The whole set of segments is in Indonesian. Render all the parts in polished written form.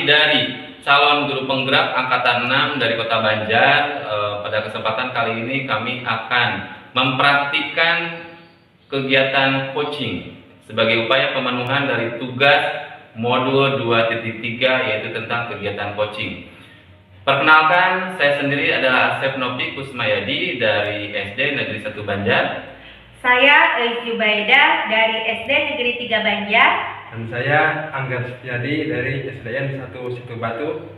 dari calon guru penggerak angkatan 6 dari Kota Banjar. Pada kesempatan kali ini kami akan mempraktikkan kegiatan coaching sebagai upaya pemenuhan dari tugas modul 2.3 yaitu tentang kegiatan coaching. Perkenalkan, saya sendiri adalah Asep Nopi Kusmayadi dari SD Negeri 1 Banjar. Saya Eis Jubaida dari SD Negeri 3 Banjar. Dan saya Angga Setiadi dari SDN 1 Situ Batu.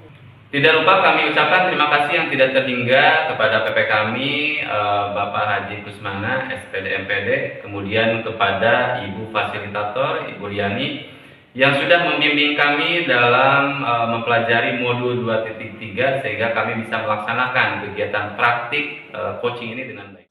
Tidak lupa kami ucapkan terima kasih yang tidak terhingga kepada PP kami, Bapak Haji Kusmana, SPD MPD, kemudian kepada Ibu Fasilitator, Ibu Riani, yang sudah membimbing kami dalam mempelajari modul 2.3 sehingga kami bisa melaksanakan kegiatan praktik coaching ini dengan baik.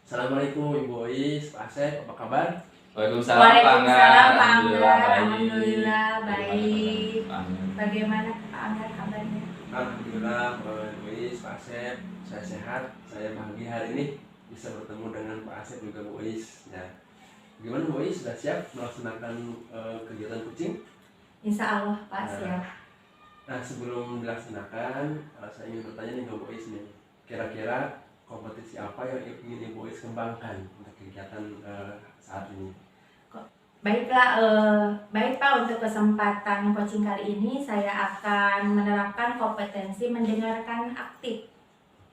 Assalamualaikum Ibu Ois, Pak Asep, apa kabar? Waalaikumsalam Pak Angga. Alhamdulillah baik. Bagaimana Pak Angga kabarnya? Alhamdulillah Ibu Ois, Pak Asep, saya sehat. Saya bahagia hari ini bisa bertemu dengan Pak Asep juga Bu Ois. Ya. Bagaimana Bu Ois, sudah siap melaksanakan kegiatan coaching? Insya Allah Pak siap. Nah sebelum dilaksanakan, saya ingin bertanya nih ke Bu Ois nih. Kira-kira kompetisi apa yang ingin Ibu Ois kembangkan untuk kegiatan saat ini? Baiklah, baik Pak, untuk kesempatan coaching kali ini saya akan menerapkan kompetensi mendengarkan aktif.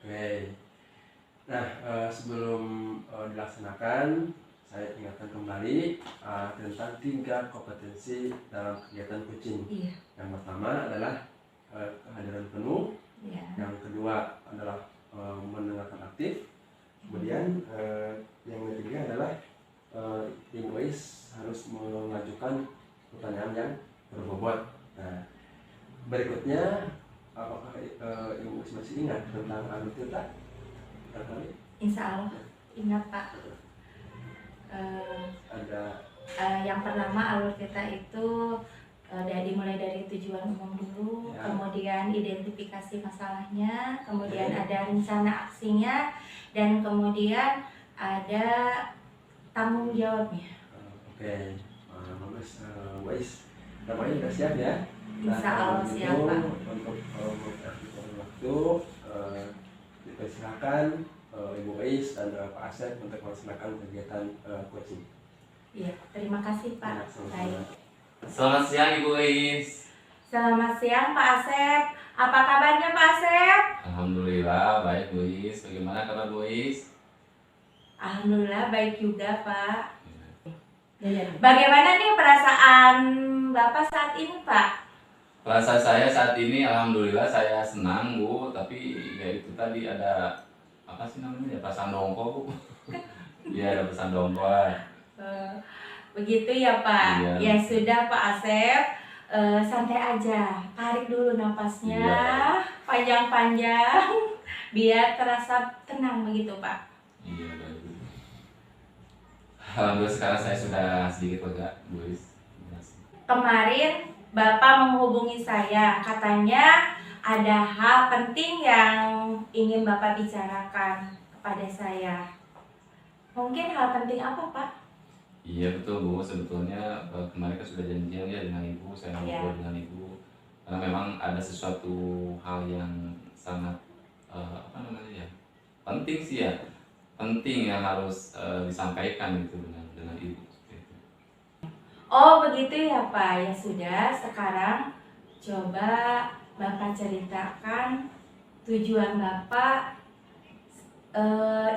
Oke. Nah sebelum dilaksanakan, saya ingatkan kembali tentang 3 kompetensi dalam kegiatan coaching. Iya. Yang pertama adalah kehadiran penuh. Iya. Yang kedua adalah mendengarkan aktif. Kemudian yang ketiga adalah Ibu Ois harus mengajukan pertanyaan yang berbobot. Nah, berikutnya apakah Ibu Ois masih ingat tentang alur-alur? Insya Allah ingat Pak. Ada Yang pertama alur kita itu mulai dari tujuan umum dulu, ya. Kemudian identifikasi masalahnya, kemudian ada rencana aksinya, dan kemudian ada tanggung jawabnya. Oke, bagus, Wais. Namanya sudah siap ya? Insya Allah siap Pak. Untuk memperhatikan waktu, dipersilakan Ibu Wais dan Pak Asep untuk melaksanakan kegiatan coaching. Iya, terima kasih Pak. Baik. Selamat siang Ibu Ois. Selamat siang Pak Asep. Apa kabarnya Pak Asep? Alhamdulillah baik Bu Ois. Bagaimana kabar Bu Ois? Alhamdulillah baik juga Pak. Bagaimana nih perasaan Bapak saat ini Pak? Perasaan saya saat ini alhamdulillah saya senang Bu, tapi ya itu tadi ada apa sih namanya ya, pesan dongko Bu. Iya, ada pesan dongko. Begitu ya Pak. Iya. Ya sudah Pak Asep, santai aja, tarik dulu napasnya, Iya, panjang-panjang, biar terasa tenang begitu Pak. Iya baik. Alhamdulillah sekarang saya sudah sedikit lega Bu Ois. Kemarin Bapak menghubungi saya, katanya ada hal penting yang ingin Bapak bicarakan kepada saya. Mungkin hal penting apa Pak? Iya betul Bu, sebetulnya kemarin kan sudah janjian ya dengan Ibu, saya ngobrol Iya. dengan Ibu karena memang ada sesuatu hal yang sangat apa namanya ya, penting sih ya, penting yang harus disampaikan gitu dengan Ibu seperti itu. Oh begitu ya Pak, ya sudah, sekarang coba Bapak ceritakan tujuan Bapak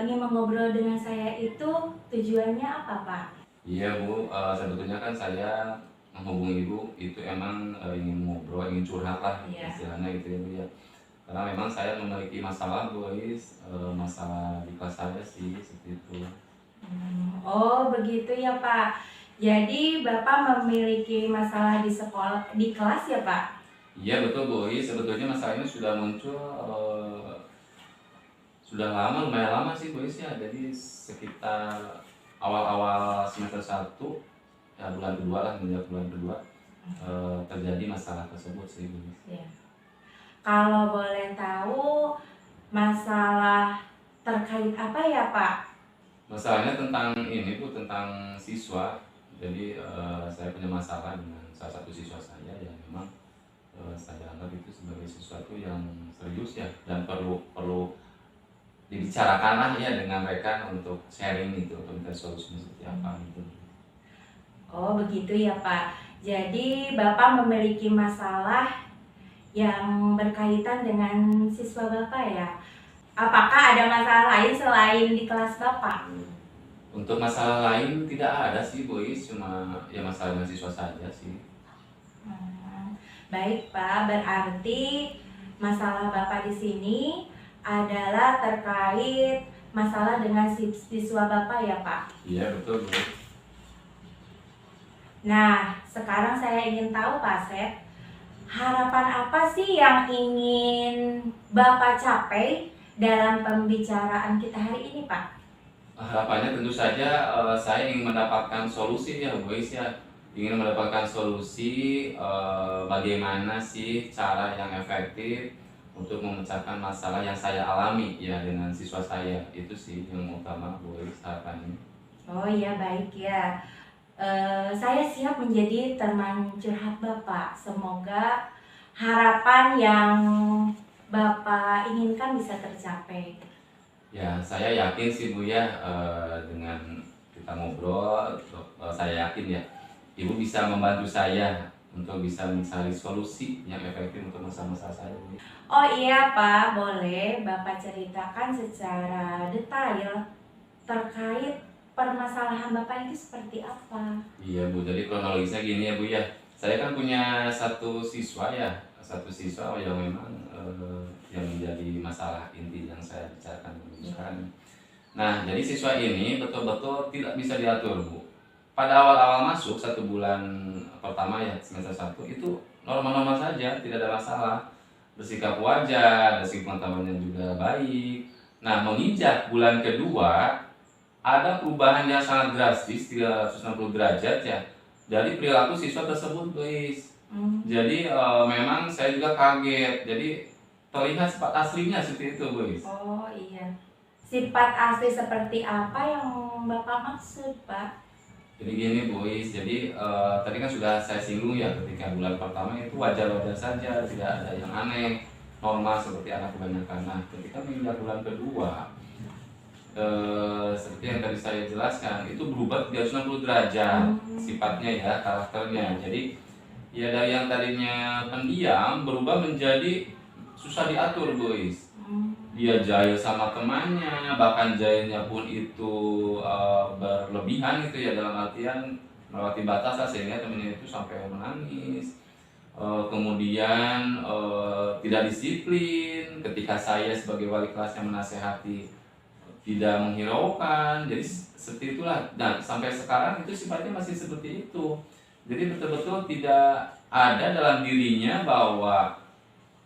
ingin mengobrol dengan saya itu tujuannya apa Pak? Iya Bu, sebetulnya kan saya menghubungi Ibu itu emang ingin ngobrol, ingin curhat lah Iya. istilahnya gitu ya Bu ya. Karena memang saya memiliki masalah Bu Ois, masalah di kelas saya sih seperti itu. Oh begitu ya Pak. Jadi Bapak memiliki masalah di sekolah, di kelas ya Pak? Iya betul Bu Ois, sebetulnya masalah ini sudah muncul sudah lama, lumayan lama sih Bu Ois ya. Jadi sekitar awal-awal semester 1 ya, bulan kedua lah, menjelang bulan kedua terjadi masalah tersebut sih. Ya. Kalau boleh tahu masalah terkait apa ya Pak? Masalahnya tentang ini Bu, tentang siswa. Jadi saya punya masalah dengan salah satu siswa saya yang memang saya anggap itu sebagai sesuatu yang serius ya, dan perlu dibicarakan lah ya dengan mereka untuk sharing gitu, untuk minta solusinya seperti apa gitu. Oh begitu ya Pak. Jadi Bapak memiliki masalah yang berkaitan dengan siswa Bapak ya. Apakah ada masalah lain selain di kelas Bapak? Untuk masalah lain tidak ada sih Bu Is, cuma ya masalah dengan siswa saja sih. Baik Pak, berarti masalah Bapak di sini adalah terkait masalah dengan siswa Bapak ya Pak? Iya betul Bu. Nah, sekarang saya ingin tahu Pak Sep, harapan apa sih yang ingin Bapak capai dalam pembicaraan kita hari ini Pak? Harapannya tentu saja saya ingin mendapatkan solusi ya Bu Is ya. Ingin mendapatkan solusi bagaimana sih cara yang efektif untuk memecahkan masalah yang saya alami ya dengan siswa saya. Itu sih yang utama Bu Is harapannya. Oh iya baik ya. Saya siap menjadi teman curhat Bapak. Semoga harapan yang Bapak inginkan bisa tercapai. Ya saya yakin sih Bu ya, dengan kita ngobrol saya yakin ya Ibu bisa membantu saya untuk bisa mencari solusi yang efektif untuk masalah-masalah saya. Oh iya Pak, boleh Bapak ceritakan secara detail terkait permasalahan Bapak itu seperti apa? Iya Bu, jadi kronologisnya gini ya Bu ya. Saya kan punya satu siswa yang memang yang menjadi masalah inti yang saya bicarakan sekarang. Nah, jadi siswa ini betul-betul tidak bisa diatur Bu. Pada awal-awal masuk 1 bulan pertama ya semester 1 itu normal-normal saja, tidak ada masalah. Bersikap wajar, dari pengetahuannya juga baik. Nah, menginjak bulan kedua ada perubahan yang sangat drastis 360 derajat ya dari perilaku siswa tersebut guys. Jadi memang saya juga kaget. Jadi terlihat sifat aslinya seperti itu guys. Oh iya. Sifat asli seperti apa yang Bapak maksud Pak? Jadi gini Bu Is, jadi tadi kan sudah saya singgung ya ketika bulan pertama itu wajar-wajar saja, tidak ada yang aneh, normal seperti anak kebanyakan. Nah, ketika menginjak bulan kedua, seperti yang tadi saya jelaskan, itu berubah 360 derajat sifatnya ya, karakternya. Jadi ya dari yang tadinya pendiam berubah menjadi susah diatur Bu Is. Dia jahil sama temannya, bahkan jahilnya pun itu berlebihan gitu ya, dalam artian melewati batas lah, sehingga temannya itu sampai menangis. Kemudian tidak disiplin ketika saya sebagai wali kelas yang menasehati, tidak menghiraukan. Jadi seperti itulah. Dan sampai sekarang itu sifatnya masih seperti itu. Jadi betul-betul tidak ada dalam dirinya bahwa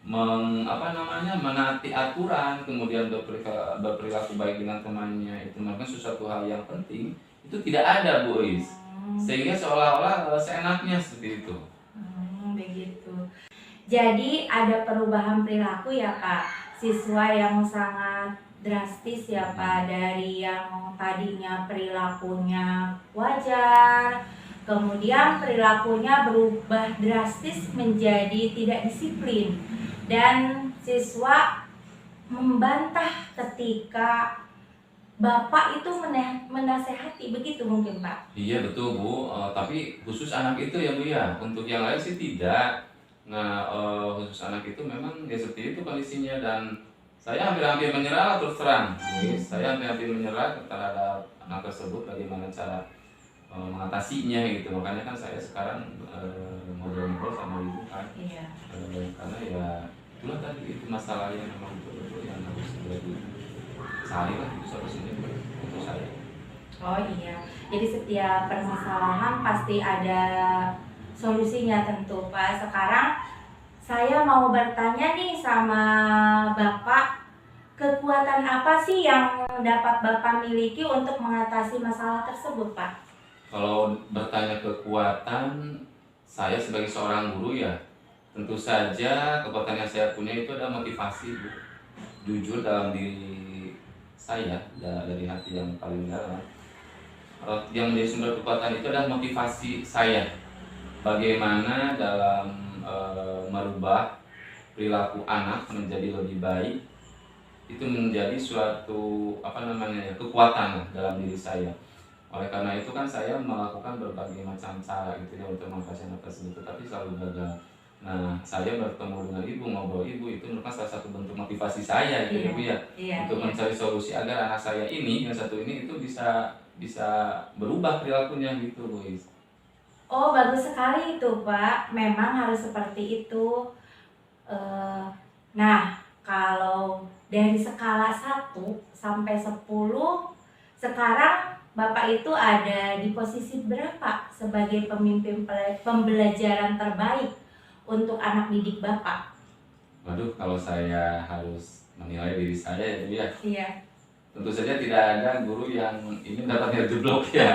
menaati aturan, kemudian berperilaku baik dengan temannya, itu merupakan sesuatu hal yang penting, itu tidak ada Bu Is. Sehingga seolah-olah seenaknya seperti itu. Begitu. Jadi ada perubahan perilaku ya Pak, siswa yang sangat drastis ya Pak, dari yang tadinya perilakunya wajar, kemudian perilakunya berubah drastis menjadi tidak disiplin. Dan siswa membantah ketika Bapak itu menasehati, begitu mungkin Pak? Iya betul Bu, tapi khusus anak itu ya Bu ya, untuk yang lain sih tidak. Nah khusus anak itu memang ya seperti itu kondisinya, dan saya hampir-hampir menyerah terus terang. Saya hampir-hampir menyerah terhadap anak tersebut, bagaimana cara mengatasinya gitu. Makanya kan saya sekarang ngobrol-ngobrol sama ibu kan. Iya. Karena ya itulah tadi, itu masalah yang memang betul-betul yang harus segera dicari lah, itu solusinya untuk saya. Oh iya, jadi setiap permasalahan pasti ada solusinya tentu Pak. Sekarang saya mau bertanya nih sama Bapak, kekuatan apa sih yang dapat Bapak miliki untuk mengatasi masalah tersebut Pak? Kalau bertanya kekuatan, saya sebagai seorang guru ya, tentu saja kekuatan yang saya punya itu ada motivasi, Bu. Jujur dalam diri saya dari hati yang paling dalam. Yang menjadi sumber kekuatan itu adalah motivasi saya. Bagaimana dalam merubah perilaku anak menjadi lebih baik, itu menjadi suatu kekuatan dalam diri saya. Oleh karena itu kan saya melakukan berbagai macam cara gitu ya untuk mengatasi anak tersebut, tapi selalu gagal. Nah, saya bertemu dengan ibu, ngobrol ibu, itu merupakan salah satu bentuk motivasi saya gitu ya, Bu ya, untuk mencari solusi agar anak saya ini, yang satu ini itu bisa berubah perilakunya gitu, Bu. Oh, bagus sekali itu, Pak. Memang harus seperti itu. Nah, kalau dari skala 1 sampai 10, sekarang Bapak itu ada di posisi berapa sebagai pemimpin pembelajaran terbaik untuk anak didik Bapak? Waduh, kalau saya harus menilai diri saya ya, Bu ya. Iya. Tentu saja tidak ada guru yang ini mendapatkan jeblok ya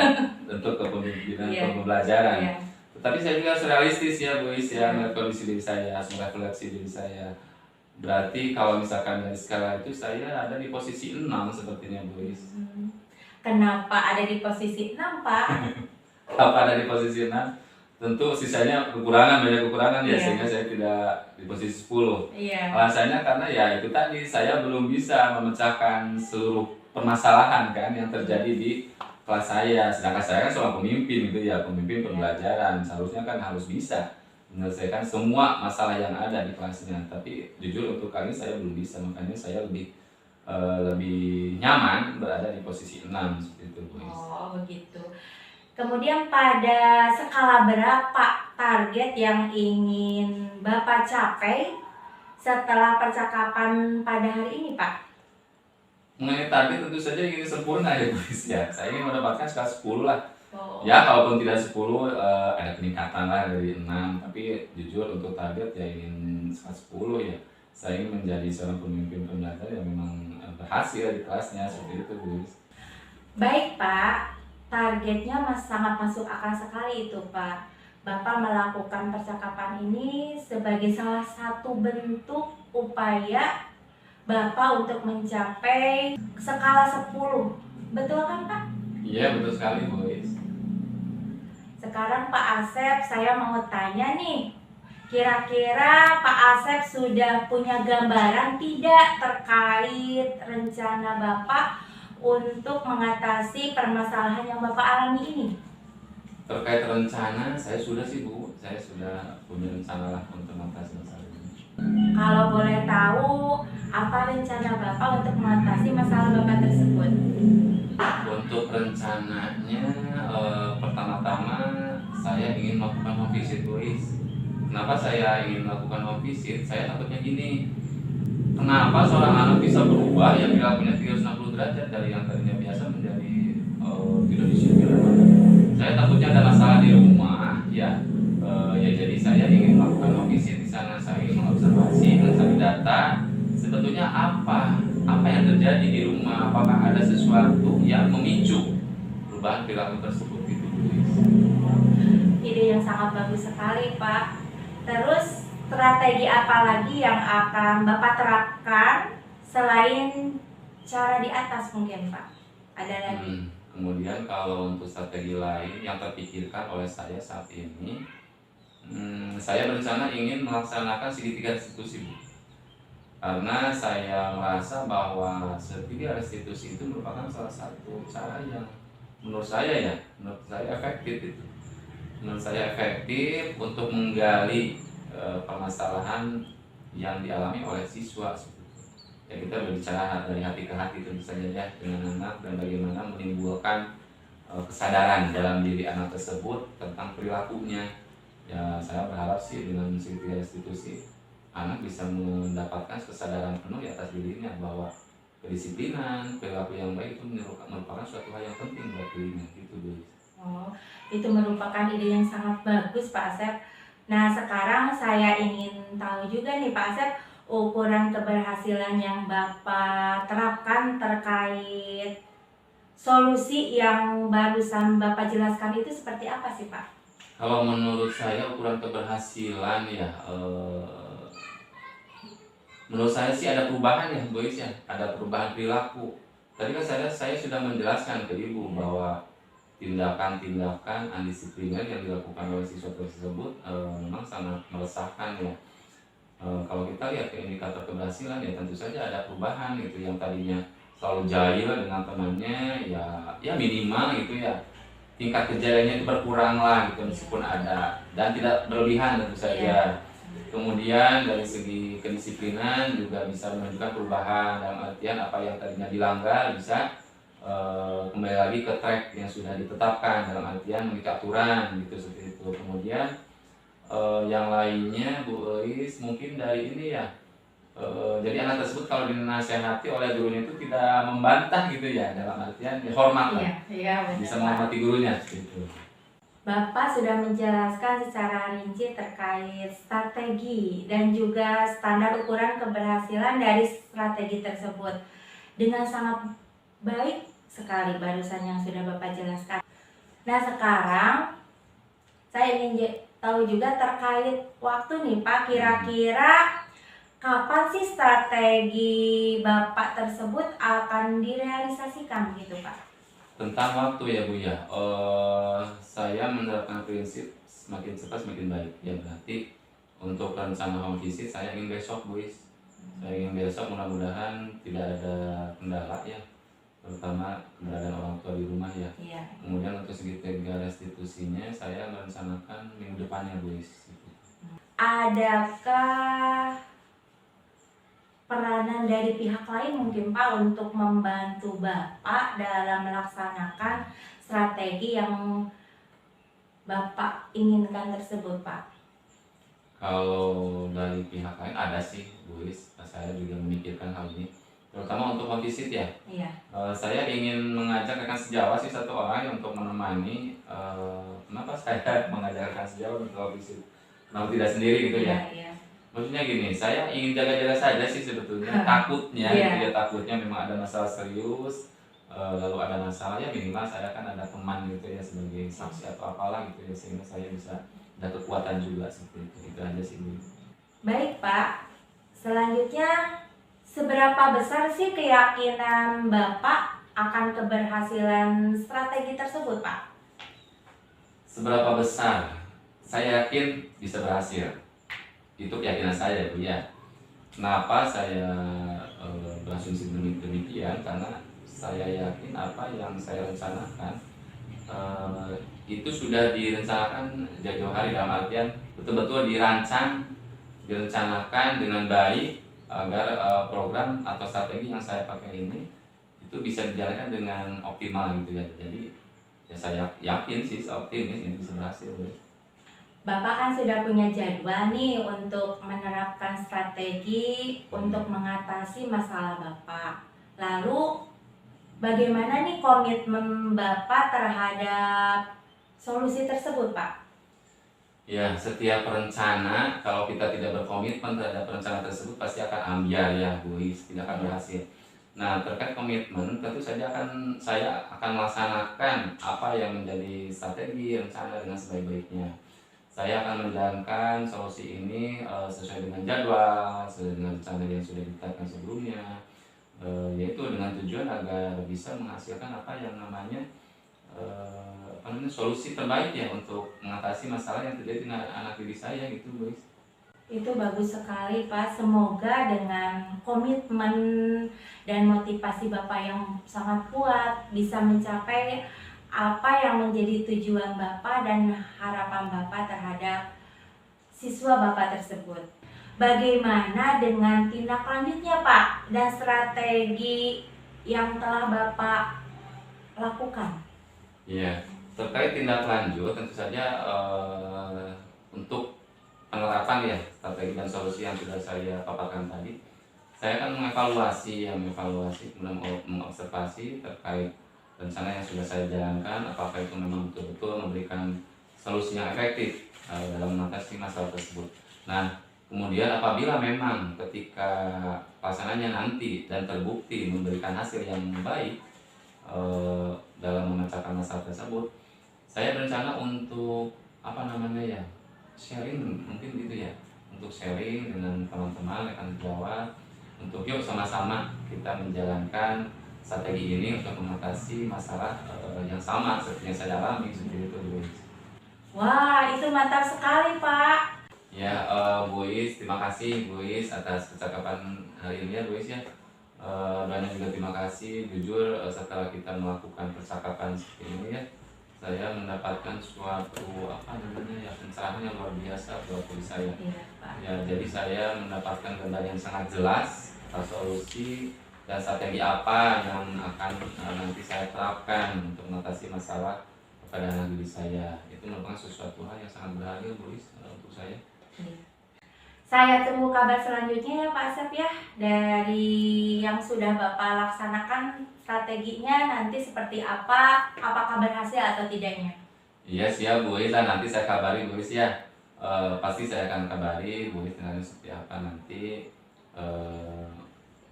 untuk kepemimpinan pembelajaran. Iya. Tetapi saya juga harus realistis ya, Bu Is, ya, melihat kondisi diri saya, harus merefleksi diri saya. Berarti kalau misalkan dari skala itu saya ada di posisi 6 sepertinya, Bu Is. Kenapa ada di posisi 6, Pak? Apa ada di posisi 6? Tentu sisanya banyak kekurangan ya, Iya. sehingga saya tidak di posisi 10. Iya. Alasannya karena ya itu tadi, saya belum bisa memecahkan seluruh permasalahan kan yang terjadi di kelas saya. Sedangkan saya kan seorang pemimpin gitu ya, pemimpin pembelajaran. Seharusnya kan harus bisa menyelesaikan semua masalah yang ada di kelasnya. Tapi jujur untuk kali ini saya belum bisa, makanya saya lebih nyaman berada di posisi 6 seperti itu, Bu. Oh, begitu. Kemudian pada skala berapa target yang ingin Bapak capai setelah percakapan pada hari ini, Pak? Mengenai target tentu saja ingin sempurna ya, Bu. Ya, saya ingin mendapatkan skala 10 lah. Oh. Ya, kalaupun tidak 10 ada peningkatan lah dari 6, tapi jujur untuk target ya ingin skala 10 ya. Saya ingin menjadi seorang pemimpin pembelajaran yang memang berhasil di kelasnya seperti itu, Bu. Baik, Pak. Targetnya sangat masuk akal sekali itu, Pak. Bapak melakukan percakapan ini sebagai salah satu bentuk upaya Bapak untuk mencapai skala 10. Betul kan, Pak? Iya, betul sekali, Bu. Sekarang Pak Asep, saya mau tanya nih. Kira-kira Pak Asep sudah punya gambaran tidak terkait rencana Bapak untuk mengatasi permasalahan yang Bapak alami ini? Terkait rencana, saya sudah sih, Bu. Saya sudah punya rencana lah untuk mengatasi masalah ini. Kalau boleh tahu, apa rencana Bapak untuk mengatasi masalah Bapak tersebut? Untuk rencananya, pertama-tama saya ingin melakukan home visit, Bu. Kenapa saya ingin melakukan home visit? Saya takutnya gini, kenapa seorang anak bisa berubah yang perilakunya 360 derajat dari yang tadinya biasa menjadi tidak disiplin. Saya takutnya ada masalah di rumah ya. Jadi saya ingin melakukan home visit di sana. Saya ingin mengobservasi, mencari data sebetulnya apa yang terjadi di rumah, apakah ada sesuatu yang memicu perubahan perilaku tersebut gitu, Bu. Ide yang sangat bagus sekali, Pak. Terus strategi apa lagi yang akan Bapak terapkan selain cara di atas mungkin, Pak? Ada lagi? Kemudian kalau untuk strategi lain yang terpikirkan oleh saya saat ini, saya berencana ingin melaksanakan segitiga restitusi, Bu. Karena saya merasa bahwa segitiga restitusi itu merupakan salah satu cara yang menurut saya efektif itu. Menurut saya efektif untuk menggali permasalahan yang dialami oleh siswa. Ya, kita berbicara dari hati ke hati tentu saja ya dengan anak, dan bagaimana menimbulkan kesadaran dalam diri anak tersebut tentang perilakunya. Ya, saya berharap sih dengan segitiga restitusi anak bisa mendapatkan kesadaran penuh di atas dirinya bahwa kedisiplinan, perilaku yang baik itu merupakan suatu hal yang penting buat dirinya gitu, Bu. Oh, itu merupakan ide yang sangat bagus, Pak Asep. Nah, sekarang saya ingin tahu juga nih, Pak Asep, ukuran keberhasilan yang Bapak terapkan terkait solusi yang barusan Bapak jelaskan itu seperti apa sih, Pak? Kalau menurut saya ukuran keberhasilan ya, menurut saya sih ada perubahan ya, boys ya, ada perubahan perilaku. Tadi kan saya sudah menjelaskan ke ibu bahwa tindakan-tindakan undisipliner yang dilakukan oleh siswa tersebut memang sangat meresahkan ya. Kalau kita lihat ke indikator keberhasilan ya tentu saja ada perubahan gitu, yang tadinya selalu jahil dengan temannya ya minimal gitu ya, tingkat kejayanya itu berkurang lah gitu meskipun ada, dan tidak berlebihan tentu saja. Kemudian dari segi kedisiplinan juga bisa menunjukkan perubahan, dalam artian apa yang tadinya dilanggar bisa kembali lagi ke track yang sudah ditetapkan, dalam artian mengikuti aturan gitu, seperti itu. Kemudian yang lainnya Bu Elis mungkin dari ini ya, jadi anak tersebut kalau dinasehati oleh gurunya itu tidak membantah gitu ya, dalam artian ya hormat lah, Iya, bisa benar, Pak. menghormati gurunya gitu. Bapak sudah menjelaskan secara rinci terkait strategi dan juga standar ukuran keberhasilan dari strategi tersebut. Dengan sangat baik sekali barusan yang sudah Bapak jelaskan. Nah, sekarang saya ingin tahu juga terkait waktu nih Pak, kira-kira kapan sih strategi Bapak tersebut akan direalisasikan gitu Pak? Tentang waktu ya Bu ya, saya menerapkan prinsip semakin cepat semakin baik ya, berarti untuk rencana home visit saya ingin besok Bu Is. Saya ingin besok, mudah-mudahan tidak ada kendala ya, terutama keberadaan orang tua di rumah ya. Iya. Kemudian untuk segitiga restitusinya saya merencanakan minggu depannya Bu Is. Adakah peranan dari pihak lain mungkin Pak untuk membantu Bapak dalam melaksanakan strategi yang Bapak inginkan tersebut Pak? Kalau dari pihak lain ada sih Bu Is, saya juga memikirkan hal ini, terutama untuk home visit ya. Iya. Saya ingin mengajak rekan sejawat sih satu orang untuk menemani. Kenapa saya mengajak rekan sejawat untuk home visit? Kenapa tidak sendiri gitu ya? Iya. Maksudnya gini, saya ingin jaga-jaga saja sih sebetulnya. Takutnya, Iya. gitu ya, takutnya memang ada masalah serius, lalu ada masalah ya minimal saya kan ada teman gitu ya sebagai saksi atau apalah gitu ya, sehingga saya bisa ada kekuatan juga seperti itu. Itu aja sih Bu. Baik Pak, selanjutnya seberapa besar sih keyakinan Bapak akan keberhasilan strategi tersebut Pak? Seberapa besar? Saya yakin bisa berhasil. Itu keyakinan saya Bu ya. Kenapa saya berasumsi demikian? Karena saya yakin apa yang saya rencanakan itu sudah direncanakan jauh-jauh hari, dalam artian betul-betul dirancang, direncanakan dengan baik agar program atau strategi yang saya pakai ini itu bisa dijalankan dengan optimal gitu ya. Jadi ya saya yakin sih, saya optimis ini bisa berhasil. Bapak kan sudah punya jadwal nih untuk menerapkan strategi untuk mengatasi masalah Bapak. Lalu bagaimana nih komitmen Bapak terhadap solusi tersebut Pak? Ya, setiap rencana kalau kita tidak berkomitmen terhadap rencana tersebut pasti akan ambiar ya Bu Is, tidak akan berhasil. Nah, terkait komitmen tentu saja saya akan melaksanakan apa yang menjadi strategi rencana dengan sebaik-baiknya. Saya akan menjalankan solusi ini sesuai dengan jadwal, sesuai dengan rencana yang sudah ditetapkan sebelumnya, yaitu dengan tujuan agar bisa menghasilkan apa yang namanya solusi terbaik ya untuk mengatasi masalah yang terjadi dengan anak didik saya gitu guys. Itu bagus sekali Pak, semoga dengan komitmen dan motivasi Bapak yang sangat kuat bisa mencapai apa yang menjadi tujuan Bapak dan harapan Bapak terhadap siswa Bapak tersebut. Bagaimana dengan tindak lanjutnya Pak dan strategi yang telah Bapak lakukan? Iya, terkait tindak lanjut tentu saja untuk penerapan ya strategi dan solusi yang sudah saya paparkan tadi, saya akan mengevaluasi kemudian mengobservasi terkait rencana yang sudah saya jalankan, apakah itu memang betul-betul memberikan solusi yang efektif dalam mengatasi masalah tersebut. Nah, kemudian apabila memang ketika pelaksananya nanti dan terbukti memberikan hasil yang baik dalam memecahkan masalah tersebut, saya berencana untuk apa namanya ya, sharing mungkin gitu ya, untuk sharing dengan teman-teman rekan sejawat, untuk yuk sama-sama kita menjalankan strategi ini untuk mengatasi masalah yang sama seperti yang saya alami seperti itu, Bu Is. Wah, itu mantap sekali, Pak. Ya, Bu Is, terima kasih Bu Is atas percakapan hari ini ya Bu Is ya. Banyak juga terima kasih, jujur setelah kita melakukan percakapan seperti ini ya, saya mendapatkan suatu apa namanya ya, pencerahan yang luar biasa buat diri saya. Iya, Pak. Ya, jadi saya mendapatkan gambar yang sangat jelas atas solusi dan strategi apa yang akan nanti saya terapkan untuk mengatasi masalah pada anak didik saya. Itu merupakan sesuatu hal yang sangat berharga Bu Is untuk saya. Iya. Saya tunggu kabar selanjutnya ya Pak Asep ya, dari yang sudah Bapak laksanakan strateginya nanti seperti apa, apakah berhasil atau tidaknya. Iya siap Bu Is, nanti saya kabari Bu Is ya. Pasti saya akan kabari Bu Is nanti seperti apa nanti.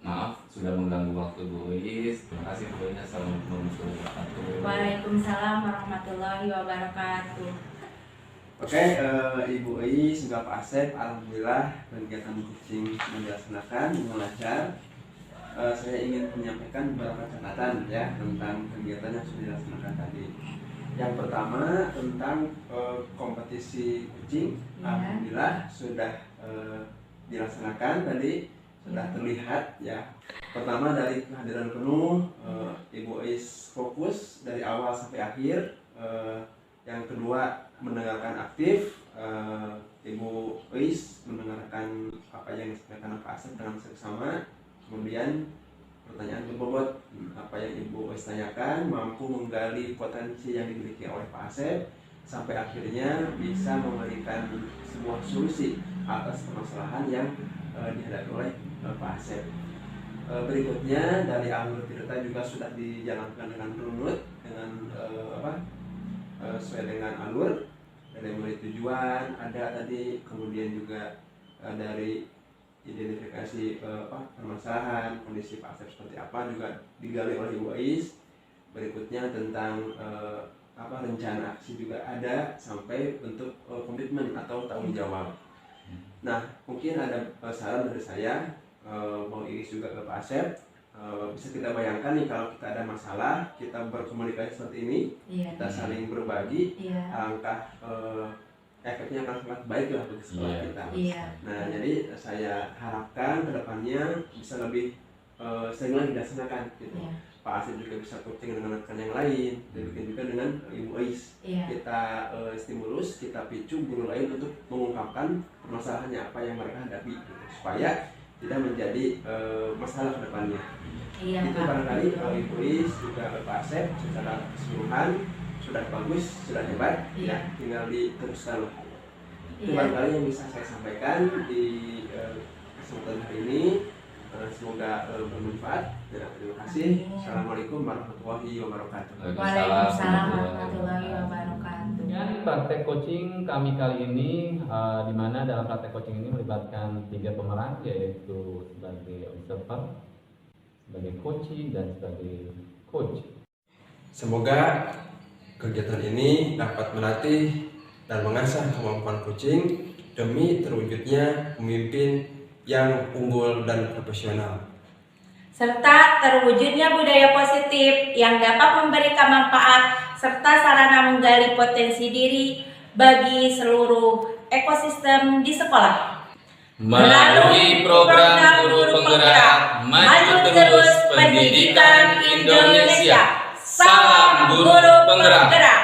Maaf sudah mengganggu waktu Bu Is. Terima kasih Bu Is. Assalamualaikum warahmatullahi wabarakatuh. Waalaikumsalam warahmatullahi wabarakatuh. Oke, Ibu Ois juga Pak Asep, alhamdulillah kegiatan coaching yang dilaksanakan dengan lancar. Saya ingin menyampaikan beberapa catatan ya tentang kegiatan yang sudah dilaksanakan tadi. Yang pertama tentang kompetisi coaching, alhamdulillah sudah dilaksanakan tadi, sudah terlihat ya. Pertama dari kehadiran penuh, Ibu Ois fokus dari awal sampai akhir. Yang kedua mendengarkan aktif, Ibu Ois mendengarkan apa yang disampaikan Pak Asep dengan seksama. Kemudian pertanyaan berbobot, apa yang Ibu Ois tanyakan mampu menggali potensi yang dimiliki oleh Pak Asep sampai akhirnya bisa memberikan sebuah solusi atas permasalahan yang dihadapi oleh Pak Asep. Berikutnya dari alur cerita juga sudah dijalankan dengan runut, dengan sesuai dengan alur, dari mulai tujuan ada tadi, kemudian juga dari identifikasi permasalahan, kondisi Pak Asep seperti apa juga digali oleh Ibu Ois. Berikutnya tentang rencana aksi juga ada sampai bentuk komitmen atau tanggung jawab. Nah, mungkin ada saran dari saya, mau iris juga ke Pak Asep. Bisa kita bayangkan nih kalau kita ada masalah, kita berkomunikasi seperti ini, kita saling berbagi, alangkah efeknya akan sangat baik lah bagi sekolah kita. Nah, jadi saya harapkan kedepannya bisa lebih sering lagi dilaksanakan gitu. Pak Asep juga bisa coaching dengan rekan yang lain, demikian juga dengan Ibu Ois. Kita stimulus, kita picu guru lain untuk mengungkapkan permasalahannya apa yang mereka hadapi gitu, supaya tidak menjadi masalah kedepannya. Itu barangkali Ibu Ois juga Pak Asep secara keseluruhan sudah bagus, sudah hebat, ya tinggal diteruskan. Itu barangkali yang bisa saya sampaikan di kesempatan hari ini. Semoga bermanfaat. Terima kasih. Assalamualaikum warahmatullahi wabarakatuh. Waalaikumsalam warahmatullahi wabarakatuh. Dan praktek coaching kami kali ini, di mana dalam praktek coaching ini melibatkan 3 pemeran, yaitu sebagai observer, sebagai coaching, dan sebagai coach. Semoga kegiatan ini dapat melatih dan mengasah kemampuan coaching demi terwujudnya pemimpin yang unggul dan profesional, serta terwujudnya budaya positif yang dapat memberikan manfaat serta sarana menggali potensi diri bagi seluruh ekosistem di sekolah. Melalui program Guru Penggerak, maju terus pendidikan Indonesia. Salam Guru Penggerak.